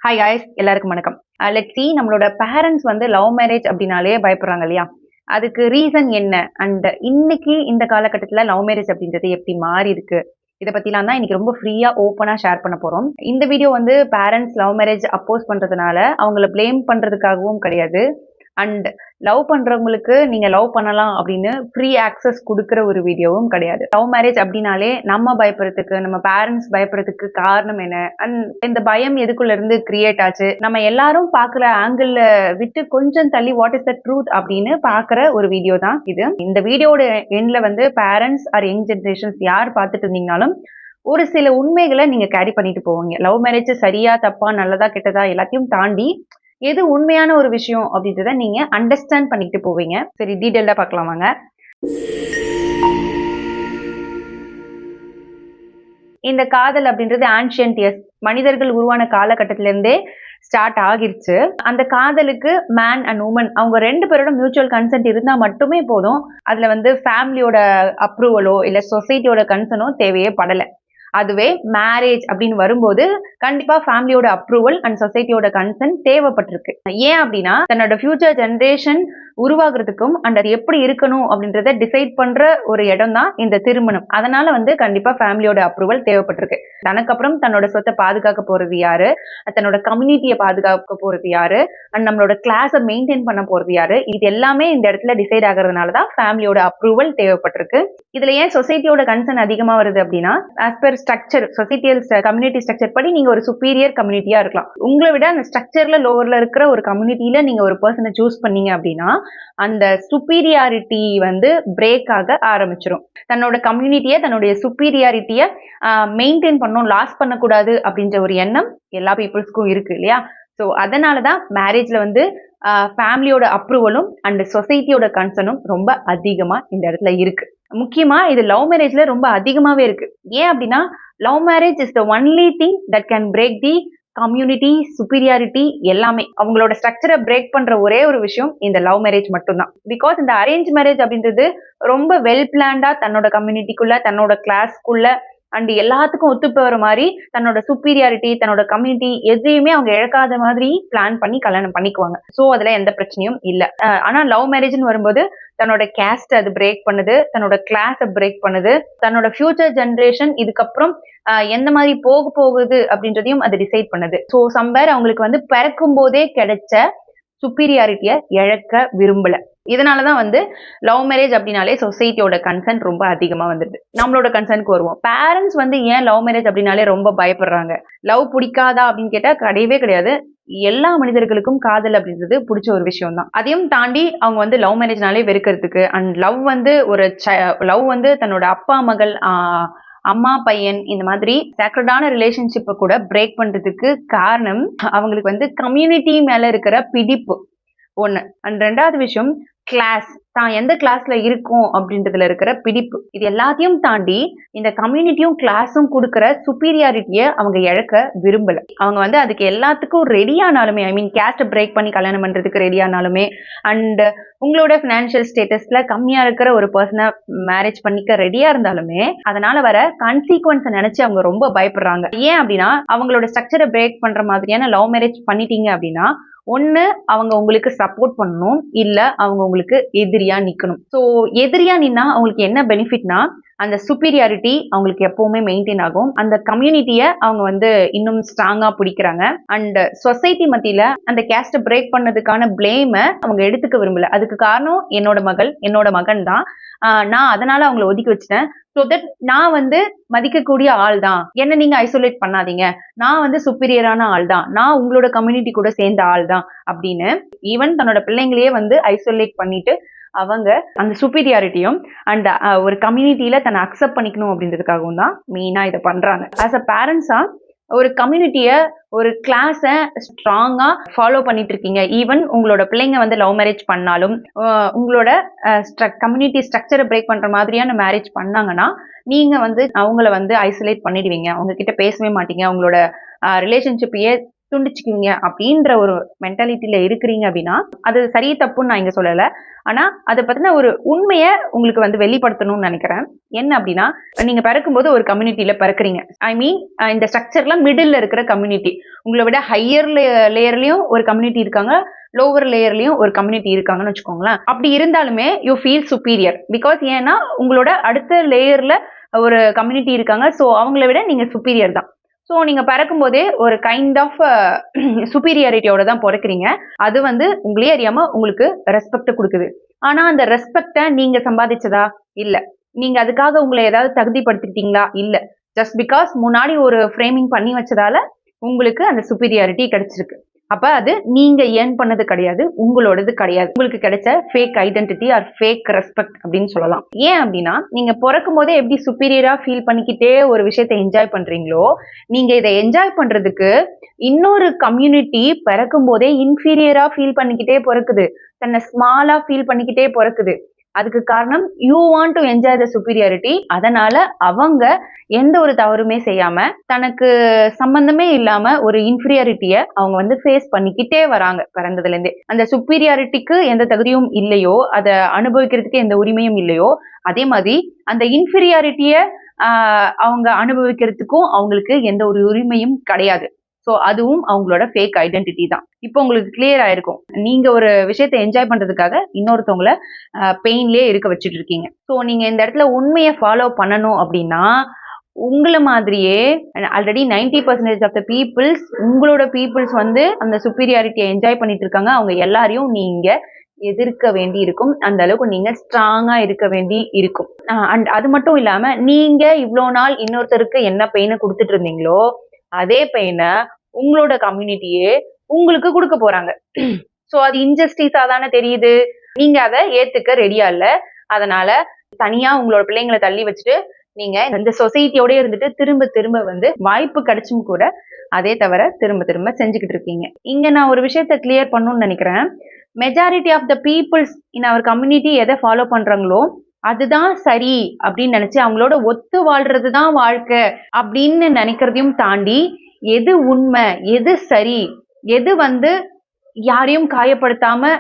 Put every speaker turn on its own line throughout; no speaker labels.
Hi guys, எல்லாருக்கும் வணக்கம். Let's see நம்மளோட பேரண்ட்ஸ் வந்து லவ் மேரேஜ் அப்படின்னாலே பயப்படுறாங்க இல்லையா? அதுக்கு ரீசன் என்ன? அண்ட் இன்னைக்கு இந்த காலகட்டத்துல லவ் மேரேஜ் அப்படின்றது எப்படி மாறி இருக்கு? இத பத்திலாம் தான் இன்னைக்கு ரொம்ப ஃப்ரீயா, ஓப்பனா ஷேர் பண்ண போறோம். இந்த வீடியோ வந்து பேரண்ட்ஸ் லவ் மேரேஜ் அப்போஸ் பண்றதுனால அவங்கள ப்ளேம் பண்றதுக்காகவும் கிடையாது. அண்ட் லவ் பண்றவங்களுக்கு நீங்க லவ் பண்ணலாம் அப்படின்னு ஃப்ரீ ஆக்சஸ் குடுக்குற ஒரு வீடியோவும் கிடையாது. லவ் மேரேஜ் அப்படின்னாலே நம்ம பயப்படுறதுக்கு, நம்ம பேரண்ட்ஸ் பயப்படுறதுக்கு காரணம் என்ன? அண்ட் இந்த பயம் எதுக்குள்ள இருந்து கிரியேட் ஆச்சு? நம்ம எல்லாரும் பார்க்குற ஆங்கிள் விட்டு கொஞ்சம் தள்ளி வாட் இஸ் த ட்ரூத் அப்படின்னு பார்க்குற ஒரு வீடியோ தான் இது. இந்த வீடியோட எண்ட்ல வந்து பேரண்ட்ஸ் ஆர் யங் ஜெனரேஷன்ஸ் யார் பார்த்துட்டு இருந்தீங்கனாலும் ஒரு சில உண்மைகளை நீங்க கேரி பண்ணிட்டு போவீங்க. லவ் மேரேஜ் சரியா, தப்பா, நல்லதா, கெட்டதா எல்லாத்தையும் தாண்டி எது உண்மையான ஒரு விஷயம் அப்படின்றத நீங்க அண்டர்ஸ்டாண்ட் பண்ணிட்டு போவீங்க. சரி, டீடைல்டா பார்க்கலாம் வாங்க. இந்த காதல் அப்படின்றது ஆன்ஷியன்ட் இயர்ஸ், மனிதர்கள் உருவான காலகட்டத்தில இருந்தே ஸ்டார்ட் ஆகிருச்சு. அந்த காதலுக்கு மேன் அண்ட் உமன் அவங்க 2 பேரோட மியூச்சுவல் கன்சென்ட் இருந்தா மட்டுமே போதும். அதுல வந்து ஃபேமிலியோட அப்ரூவலோ இல்ல சொசைட்டியோட கன்சர்னோ தேவையே படல. அதுவே மேரேஜ் அப்படின்னு வரும்போது கண்டிப்பா ஃபேமிலியோட அப்ரூவல் அண்ட் சொசைட்டியோட கன்சர்ன் தேவைப்பட்டிருக்கு. ஏன் அப்படின்னா தன்னோட ஃபியூச்சர் ஜெனரேஷன் உருவாகிறதுக்கும் அண்ட் அது எப்படி இருக்கணும் அப்படின்றத டிசைட் பண்ற ஒரு இடம் தான் இந்த திருமணம். அதனால வந்து கண்டிப்பா ஃபேமிலியோட அப்ரூவல் தேவைப்பட்டிருக்கு. தனக்கு அப்புறம் தன்னோட சொத்தை பாதுகாக்க போறது யாரு, தன்னோட கம்யூனிட்டியை பாதுகாக்க போறது யாரு, அண்ட் நம்மளோட கிளாஸை மெயின்டைன் பண்ண போறது யாரு, இது எல்லாமே இந்த இடத்துல டிசைட் ஆகிறதுனால தான் ஃபேமிலியோட அப்ரூவல் தேவைப்பட்டிருக்கு. இதுல ஏன் சொசைட்டியோட கன்சர்ன் அதிகமா வருது அப்படின்னா as per structure, societal community structure படி நீங்க ஒரு சுப்பீரியர் கம்யூனிட்டியா இருக்கலாம். உங்களை விட அந்த ஸ்ட்ரக்சர்ல லோவர்ல இருக்கிற ஒரு கம்யூனிட்டியில நீங்க ஒரு பர்சனை சூஸ் பண்ணீங்க அப்படின்னா அந்த சுப்பீரியாரிட்டி வந்து பிரேக் ஆக ஆரம்பிச்சிடும். தன்னோட கம்யூனிட்டியை, தன்னுடைய சுப்பீரியாரிட்டியை மெயின்டைன் பண்ணணும், லாஸ் பண்ணக்கூடாது அப்படின்ற ஒரு எண்ணம் எல்லா பீப்புள்ஸ்க்கும் இருக்கு இல்லையா? ஸோ அதனால தான் மேரேஜ்ல வந்து ஃபேமிலியோட அப்ரூவலும் அண்ட் சொசைட்டியோட கன்சர்னும் ரொம்ப அதிகமா இந்த இடத்துல இருக்கு. முக்கியமா இது லவ் மேரேஜ்ல ரொம்ப அதிகமாவே இருக்கு. ஏன் அப்படின்னா love marriage is the only thing that can break the community superiority எல்லாமே. அவங்களோட ஸ்ட்ரக்சரை பிரேக் பண்ற ஒரே ஒரு விஷயம் இந்த லவ் மேரேஜ் மட்டும்தான். பிகாஸ் இந்த அரேஞ்ச் மேரேஜ் அப்படின்றது ரொம்ப வெல் பிளான்டா தன்னோட கம்யூனிட்டிக்குள்ள, தன்னோட கிளாஸ்க்குள்ள அண்ட் எல்லாத்துக்கும் ஒத்து போற மாதிரி தன்னோட சுப்பீரியாரிட்டி, தன்னோட கம்யூனிட்டி எதையுமே அவங்க இழக்காத மாதிரி பிளான் பண்ணி கல்யாணம் பண்ணிக்குவாங்க. சோ அதுல எந்த பிரச்சனையும் இல்ல. ஆனா லவ் மேரேஜ்னு வரும்போது தன்னோட கேஸ்ட் அது பிரேக் பண்ணுது, தன்னோட கிளாஸ் பிரேக் பண்ணுது, தன்னோட ஃபியூச்சர் ஜெனரேஷன் இதுக்கப்புறம் எந்த மாதிரி போகுது அப்படின்றதையும் அது டிசைட் பண்ணுது. ஸோ சம்வேர் அவங்களுக்கு வந்து பிறக்கும் போதே கிடைச்ச சுப்பீரியாரிட்டியை இழக்க விரும்பல. இதனாலதான் வந்து லவ் மேரேஜ் அப்படின்னாலே சொசைட்டியோட கன்சர்ன் ரொம்ப அதிகமா வந்துடுது. நம்மளோட கன்சர்னுக்கு வருவோம். பேரண்ட்ஸ் வந்து ஏன் லவ் மேரேஜ் அப்படின்னாலே ரொம்ப பயப்படுறாங்க? லவ் பிடிக்காதா அப்படின்னு கேட்டா கிடையவே கிடையாது. எல்லா மனிதர்களுக்கும் காதல் அப்படின்றது பிடிச்ச ஒரு விஷயம் தான். அதையும் தாண்டி அவங்க வந்து லவ் மேரேஜ்னாலே வெறுக்கிறதுக்கு அண்ட் லவ் வந்து லவ் வந்து தன்னோட அப்பா மகள், அம்மா பையன் இந்த மாதிரி சேக்ரடான ரிலேஷன்ஷிப்பை கூட பிரேக் பண்றதுக்கு காரணம் அவங்களுக்கு வந்து கம்யூனிட்டி மேல இருக்கிற பிடிப்பு ஒண்ணு. அண்ட் 2வது விஷயம் கிளாஸ், தான் எந்த கிளாஸ்ல இருக்கும் அப்படின்றதுல இருக்கிற பிடிப்பு. இது எல்லாத்தையும் தாண்டி இந்த கம்யூனிட்டியும் கிளாஸும் கொடுக்கிற சுப்பீரியாரிட்டியை அவங்க இழக்க விரும்பல. அவங்க வந்து அதுக்கு எல்லாத்துக்கும் ரெடியானாலுமே, ஐ மீன் கேஸ்ட் பிரேக் பண்ணி கல்யாணம் பண்றதுக்கு ரெடியானாலுமே அண்ட் உங்களோட பினான்சியல் ஸ்டேட்டஸ்ல கம்மியா இருக்கிற ஒரு பர்சனை மேரேஜ் பண்ணிக்க ரெடியா இருந்தாலுமே அதனால வர கான்சிக்வன்ஸை நினைச்சு அவங்க ரொம்ப பயப்படுறாங்க. ஏன் அப்படின்னா அவங்களோட ஸ்ட்ரக்சரை பிரேக் பண்ற மாதிரியான லவ் மேரேஜ் பண்ணிட்டீங்க அப்படின்னா ஒண்ணு அவங்க உங்களுக்கு சப்போர்ட் பண்ணணும், இல்ல அவங்க உங்களுக்கு எதிரியா நிக்கணும். சோ எதிரியா நின்னா அவங்களுக்கு என்ன பெனிஃபிட்னா அந்த சுப்பீரியாரிட்டி அவங்களுக்கு எப்பவுமே மெயின்டைன் ஆகும். அந்த கம்யூனிட்டியை அவங்க வந்து இன்னும் ஸ்ட்ராங்கா பிடிக்கிறாங்க. அண்ட் சொசைட்டி மத்தியில அந்த கேஸ்ட் பிரேக் பண்ணதுக்கான பிளேமை அவங்க எடுத்துக்க விரும்பல. அதுக்கு காரணம் என்னோட மகள், என்னோட மகன் தான். நான் அதனால அவங்களை ஒதுக்கி வச்சுட்டேன். ஸோ தட் நான் வந்து மதிக்கக்கூடிய ஆள் தான், என்ன நீங்க ஐசோலேட் பண்ணாதீங்க, நான் வந்து சுப்பீரியரான ஆள் தான், நான் உங்களோட கம்யூனிட்டி கூட சேர்ந்த ஆள் தான் அப்படின்னு ஈவன் தன்னோட பிள்ளைங்களையே வந்து ஐசோலேட் பண்ணிட்டு அவங்க அந்த சுப்பீரியாரிட்டியும் அண்ட் ஒரு கம்யூனிட்டியில தன்னை அக்செப்ட் பண்ணிக்கணும் அப்படின்றதுக்காகவும் தான் மெயினா இதை பண்றாங்க. ஆஸ் அ பேரண்ட்ஸா ஒரு கம்யூனிட்டியை, ஒரு கிளாஸை ஸ்ட்ராங்கா ஃபாலோ பண்ணிட்டு இருக்கீங்க. ஈவன் உங்களோட பிள்ளைங்க வந்து லவ் மேரேஜ் பண்ணாலும் உங்களோட கம்யூனிட்டி ஸ்ட்ரக்சரை பிரேக் பண்ற மாதிரியான மேரேஜ் பண்ணாங்கன்னா நீங்க வந்து அவங்கள வந்து ஐசோலேட் பண்ணிடுவீங்க, அவங்க கிட்ட பேசவே மாட்டீங்க, உங்களோட ரிலேஷன்ஷிப்பையே துண்டிச்சுக்குவீங்க அப்படின்ற ஒரு மென்டாலிட்டியில இருக்கிறீங்க அப்படின்னா அது சரி தப்புன்னு நான் இங்க சொல்லல. ஆனா அதை பத்தின ஒரு உண்மையை உங்களுக்கு வந்து வெளிப்படுத்தணும்னு நினைக்கிறேன். என்ன அப்படின்னா, நீங்க பிறக்கும்போது ஒரு கம்யூனிட்டியில பிறக்குறீங்க. ஐ மீன் இந்த ஸ்ட்ரக்சர்ல மிடில் இருக்கிற கம்யூனிட்டி. உங்களை விட ஹையர் லேயர்லயும் ஒரு கம்யூனிட்டி இருக்காங்க, லோவர் லேயர்லயும் ஒரு கம்யூனிட்டி இருக்காங்கன்னு வச்சுக்கோங்களேன். அப்படி இருந்தாலுமே யூ ஃபீல் சுப்பீரியர். பிகாஸ் ஏன்னா உங்களோட அடுத்த லேயர்ல ஒரு கம்யூனிட்டி இருக்காங்க. ஸோ அவங்கள விட நீங்க சுப்பீரியர் தான். ஸோ நீங்க பிறக்கும்போதே ஒரு கைண்ட் ஆஃப் சுப்பீரியாரிட்டியோட தான் பிறக்கிறீங்க. அது வந்து உங்களே அறியாம உங்களுக்கு ரெஸ்பெக்ட் கொடுக்குது. ஆனா அந்த ரெஸ்பெக்ட நீங்க சம்பாதிச்சதா? இல்ல. நீங்க அதுக்காக உங்களை ஏதாவது தகுதிப்படுத்திக்கிட்டீங்களா? இல்ல. ஜஸ்ட் பிகாஸ் முன்னாடி ஒரு ஃப்ரேமிங் பண்ணி வச்சதால உங்களுக்கு அந்த சுப்பீரியாரிட்டி கிடைச்சிருக்கு. அப்ப அது நீங்க ஏர்ன் பண்ணது கிடையாது, உங்களோடது கிடையாது. உங்களுக்கு கிடைச்ச fake identity R fake respect அப்படின்னு சொல்லலாம். ஏன் அப்படின்னா, நீங்க பிறக்கும் போதே எப்படி சுப்பீரியரா ஃபீல் பண்ணிக்கிட்டே ஒரு விஷயத்தை என்ஜாய் பண்றீங்களோ, நீங்க இதை என்ஜாய் பண்றதுக்கு இன்னொரு கம்யூனிட்டி பிறக்கும் போதே இன்ஃபீரியரா ஃபீல் பண்ணிக்கிட்டே பிறக்குது. தன்னை ஸ்மாலா ஃபீல் பண்ணிக்கிட்டே பிறக்குது. அதுக்கு காரணம் you want to enjoy the superiority. அதனால அவங்க எந்த ஒரு தவறுமே செய்யாம தனக்கு சம்பந்தமே இல்லாம ஒரு இன்ஃபீரியாரிட்டிய அவங்க வந்து ஃபேஸ் பண்ணிக்கிட்டே வராங்க பிறந்ததுல இருந்தே. அந்த சுப்பீரியாரிட்டிக்கு எந்த தகுதியும் இல்லையோ, அதை அனுபவிக்கிறதுக்கு எந்த உரிமையும் இல்லையோ, அதே மாதிரி அந்த இன்ஃபீரியாரிட்டிய அவங்க அனுபவிக்கிறதுக்கும் அவங்களுக்கு எந்த ஒரு உரிமையும் கிடையாது. ஸோ அதுவும் அவங்களோட ஃபேக் ஐடென்டிட்டி தான். இப்போ உங்களுக்கு கிளியர் ஆயிருக்கும். நீங்க ஒரு விஷயத்தை என்ஜாய் பண்றதுக்காக இன்னொருத்தவங்கள பெயின்லயே இருக்க வச்சுட்டு இருக்கீங்க. ஸோ நீங்க இந்த இடத்துல உண்மையை ஃபாலோ பண்ணணும் அப்படின்னா, உங்களை மாதிரியே ஆல்ரெடி 90% ஆஃப் த பீப்புள்ஸ் உங்களோட பீப்புள்ஸ் வந்து அந்த சுப்பீரியாரிட்டியை என்ஜாய் பண்ணிட்டு இருக்காங்க. அவங்க எல்லாரையும் நீங்க எதிர்க்க வேண்டி இருக்கும். அந்த அளவுக்கு நீங்க ஸ்ட்ராங்கா இருக்க வேண்டி இருக்கும். அண்ட் அது மட்டும் இல்லாம நீங்க இவ்வளோ நாள் இன்னொருத்தருக்கு என்ன பெயினை கொடுத்துட்டு இருந்தீங்களோ, அதே பெயினை உங்களோட கம்யூனிட்டியே உங்களுக்கு கொடுக்க போறாங்க. ஸோ அது இன்ஜஸ்டிஸா தானே தெரியுது. நீங்க அதை ஏத்துக்க ரெடியா இல்ல. அதனால தனியா உங்களோட பிள்ளைங்களை தள்ளி வச்சுட்டு நீங்க இந்த சொசைட்டியோட இருந்துட்டு திரும்ப திரும்ப வந்து வாய்ப்பு கிடைச்சும் கூட அதே தவிர திரும்ப திரும்ப செஞ்சுக்கிட்டு இருக்கீங்க. இங்க நான் ஒரு விஷயத்த கிளியர் பண்ணணும்னு நினைக்கிறேன். Majority of the peoples in our community எதை ஃபாலோ பண்றாங்களோ அதுதான் சரி அப்படின்னு நினைச்சு அவங்களோட ஒத்து வாழ்றது தான் வாழ்க்கை அப்படின்னு நினைக்கிறதையும் தாண்டி எது உண்மை, எது சரி, எது வந்து யாரையும் காயப்படுத்தாம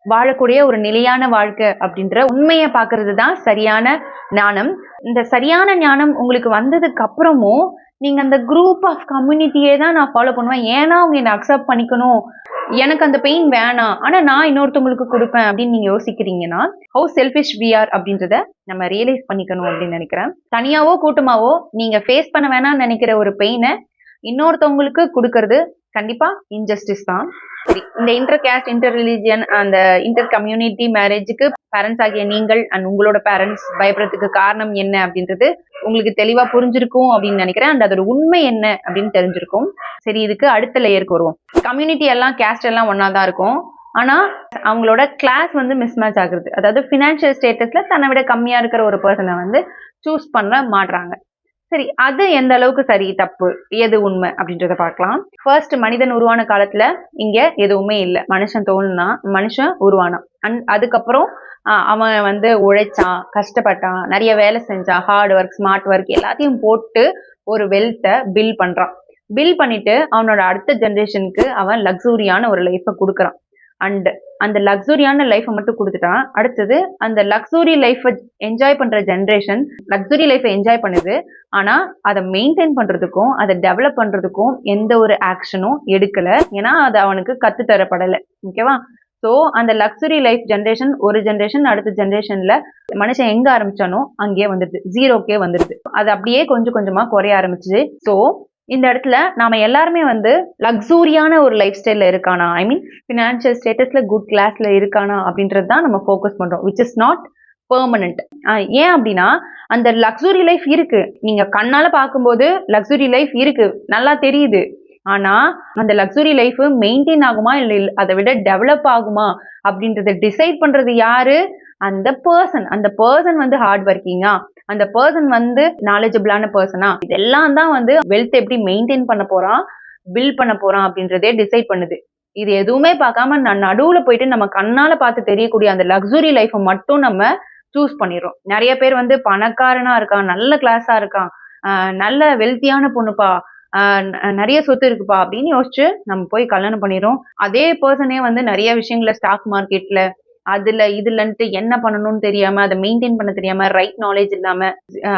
வாழக்கூடிய ஒரு நிலையான வாழ்க்கை அப்படின்ற உண்மையை பாக்குறது தான் சரியான ஞானம். இந்த சரியான ஞானம் உங்களுக்கு வந்ததுக்கு அப்புறமும் நீங்க அந்த குரூப் ஆஃப் கம்யூனிட்டியே தான் நான் ஃபாலோ பண்ணுவேன். ஏன்னா அவங்க என்னை அக்செப்ட் பண்ணிக்கணும், எனக்கு அந்த பெயின் வேணாம், ஆனா நான் இன்னொருத்தவங்களுக்கு கொடுப்பேன் அப்படின்னு நீங்க யோசிக்கிறீங்கன்னா ஹவு செல்ஃபிஷ் வி ஆர் அப்படின்றத நம்ம ரியலைஸ் பண்ணிக்கணும் அப்படின்னு நினைக்கிறேன். தனியாவோ கூட்டமாவோ நீங்க ஃபேஸ் பண்ண வேணாம்னு நினைக்கிற ஒரு பெயினை இன்னொருத்தவங்களுக்கு கொடுக்கறது கண்டிப்பா இன்ஜஸ்டிஸ் தான். சரி, இந்த இன்டர் கேஸ்ட், இன்டர் ரிலிஜியன், அந்த இன்டர் கம்யூனிட்டி மேரேஜுக்கு பேரண்ட்ஸ் ஆகிய நீங்கள் அண்ட் உங்களோட பேரண்ட்ஸ் பயப்படுறதுக்கு காரணம் என்ன அப்படின்றது உங்களுக்கு தெளிவா புரிஞ்சிருக்கும் அப்படின்னு நினைக்கிறேன். அண்ட் அதோட உண்மை என்ன அப்படின்னு தெரிஞ்சிருக்கும். சரி, இதுக்கு அடுத்த லேயருக்கு வருவோம். கம்யூனிட்டி எல்லாம் கேஸ்ட் எல்லாம் ஒன்னா தான் இருக்கும். ஆனா அவங்களோட கிளாஸ் வந்து மிஸ்மேட்ச் ஆகுறது. அதாவது பினான்சியல் ஸ்டேட்டஸ்ல தன்னை விட கம்மியா இருக்கிற ஒரு பர்சனை வந்து சூஸ் பண்ண மாட்றாங்க. சரி, அது எந்த அளவுக்கு சரி தப்பு, எது உண்மை அப்படின்றத பார்க்கலாம். ஃபர்ஸ்ட் மனிதன் உருவான காலத்துல இங்க எதுவுமே இல்லை. மனுஷன் தோணுனா மனுஷன் உருவானான். அதுக்கப்புறம் அவன் வந்து உழைச்சான், கஷ்டப்பட்டான், நிறைய வேலை செஞ்சான், ஹார்ட் ஒர்க், ஸ்மார்ட் ஒர்க் எல்லாத்தையும் போட்டு ஒரு வெல்த்தை பில் பண்றான். பில் பண்ணிட்டு அவனோட அடுத்த ஜென்ரேஷனுக்கு அவன் லக்ஸூரியான ஒரு லைஃபை கொடுக்குறான். அண்ட் அந்த லக்ஸூரியான லைஃபை மட்டும் கொடுத்துட்டான். அடுத்தது அந்த லக்ஸூரி லைஃபை என்ஜாய் பண்ற ஜென்ரேஷன் லக்ஸூரி லைஃபை என்ஜாய் பண்ணுது. ஆனா அதை மெயின்டைன் பண்றதுக்கும் அதை டெவலப் பண்றதுக்கும் எந்த ஒரு ஆக்ஷனும் எடுக்கல. ஏன்னா அது அவனுக்கு கத்து தரப்படலை. ஓகேவா? ஸோ அந்த லக்ஸுரி லைஃப் ஜென்ரேஷன் ஒரு ஜென்ரேஷன் அடுத்த ஜென்ரேஷன்ல மனுஷன் எங்க ஆரம்பிச்சானோ அங்கேயே வந்துடுது, ஜீரோக்கே வந்துடுது. அது அப்படியே கொஞ்சம் கொஞ்சமா குறைய ஆரம்பிச்சுது. ஸோ இந்த இடத்துல நாம எல்லாருமே வந்து லக்ஸூரியான ஒரு லைஃப் ஸ்டைல்ல இருக்கானா, ஐ மீன் பினான்சியல் ஸ்டேட்டஸ்ல குட் கிளாஸ்ல இருக்கானா அப்படின்றது தான் நம்ம ஃபோக்கஸ் பண்றோம், விச் இஸ் நாட் பெர்மனன்ட். ஏன் அப்படின்னா அந்த லக்ஸுரி லைஃப் இருக்கு, நீங்க கண்ணால பார்க்கும்போது லக்ஸுரி லைஃப் இருக்கு, நல்லா தெரியுது. ஆனா அந்த லக்ஸுரி லைஃப் மெயின்டைன் ஆகுமா இல்லை அதை விட டெவலப் ஆகுமா அப்படின்றத டிசைட் பண்றது யாரு? அந்த பர்சன். அந்த பர்சன் வந்து ஹார்ட் ஒர்க்கிங்கா, அந்த பர்சன் வந்து நாலேஜபிளான பர்சனா, இதெல்லாம் தான் வந்து வெல்த் எப்படி மெயின்டைன் பண்ண போறான், பில்ட் பண்ண போறான் அப்படின்றதே டிசைட் பண்ணுது. இது எதுவுமே பார்க்காம நடுவுல போயிட்டு நம்ம கண்ணால பார்த்து தெரியக்கூடிய அந்த லக்ஸுரி லைஃபை மட்டும் நம்ம சூஸ் பண்ணிடுறோம். நிறைய பேர் வந்து பணக்காரனா இருக்கான், நல்ல கிளாஸா இருக்கான், நல்ல வெல்த்தியான பொண்ணுப்பா, நிறைய சொத்து இருக்குப்பா அப்படின்னு யோசிச்சு நம்ம போய் கல்யாணம் பண்ணிடுறோம். அதே பர்சனே வந்து நிறைய விஷயங்கள ஸ்டாக் மார்க்கெட்ல இதுலன்ட்டு என்ன பண்ணணும்னு தெரியாம, அதை மெயின்டைன் பண்ண தெரியாம, ரைட் நாலேஜ் இல்லாம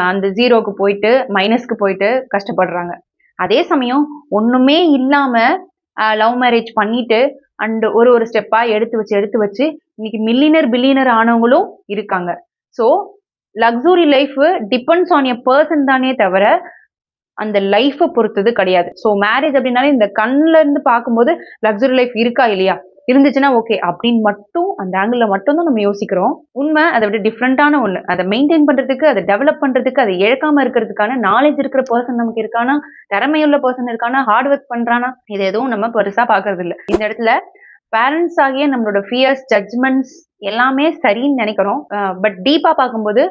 அந்த ஜீரோக்கு போயிட்டு மைனஸ்க்கு போயிட்டு கஷ்டப்படுறாங்க. அதே சமயம் ஒண்ணுமே இல்லாம லவ் மேரேஜ் பண்ணிட்டு அண்ட் ஒரு ஸ்டெப்பா எடுத்து வச்சு இன்னைக்கு மில்லியனர் பில்லியனர் ஆனவங்களும் இருக்காங்க. So luxury life depends on a person தானே தவிர அந்த லைஃபை பொறுத்தது கிடையாது. ஸோ மேரேஜ் அப்படின்னாலே இந்த கண்ணுல இருந்து பார்க்கும்போது லக்ஸுரி லைஃப் இருக்கா இல்லையா, இருந்துச்சுன்னா ஓகே அப்படின்னு மட்டும் அந்த ஆங்கிள் மட்டும் தான் நம்ம யோசிக்கிறோம். உண்மை அதை விட டிஃப்ரெண்டான ஒண்ணு. அதை மெயின்டைன் பண்றதுக்கு, அதை டெவலப் பண்றதுக்கு, அதை இழக்காம இருக்கிறதுக்கான நாலேஜ் இருக்கிற பர்சன் நமக்கு இருக்கானா, திறமையுள்ள பர்சன் இருக்கானா, ஹார்ட் ஒர்க் பண்றானா, இது எதுவும் நம்ம பெருசா பாக்குறது இல்லை. இந்த இடத்துல பேரண்ட்ஸ் ஆகிய நம்மளோட ஃபியர்ஸ், ஜட்ஜ்மெண்ட்ஸ் எல்லாமே சரின்னு நினைக்கிறோம். பட் டீப்பா பார்க்கும்போது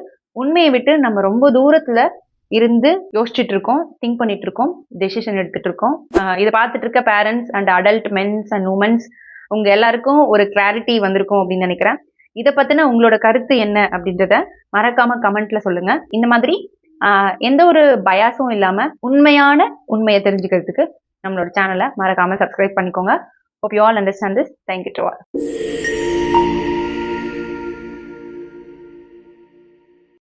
உண்மையை விட்டு நம்ம ரொம்ப தூரத்துல இருந்து யோசிச்சுட்டு இருக்கோம், திங்க் பண்ணிட்டு இருக்கோம், டெசிஷன் எடுத்துட்டு இருக்கோம். இதை பார்த்துட்டு இருக்க parents and adult mens and womens உங்க எல்லாருக்கும் ஒரு கிளாரிட்டி வந்திருக்கும் அப்படின்னு நினைக்கிறேன். இதை பத்தின உங்களோட கருத்து என்ன அப்படின்றத மறக்காம கமெண்ட்ல சொல்லுங்க. இந்த மாதிரி எந்த ஒரு பயாஸும் இல்லாம உண்மையை தெரிஞ்சுக்கிறதுக்கு நம்மளோட சேனலை மறக்காம சப்ஸ்கிரைப் பண்ணிக்கோங்க. Hope you all understand this. Thank you to all.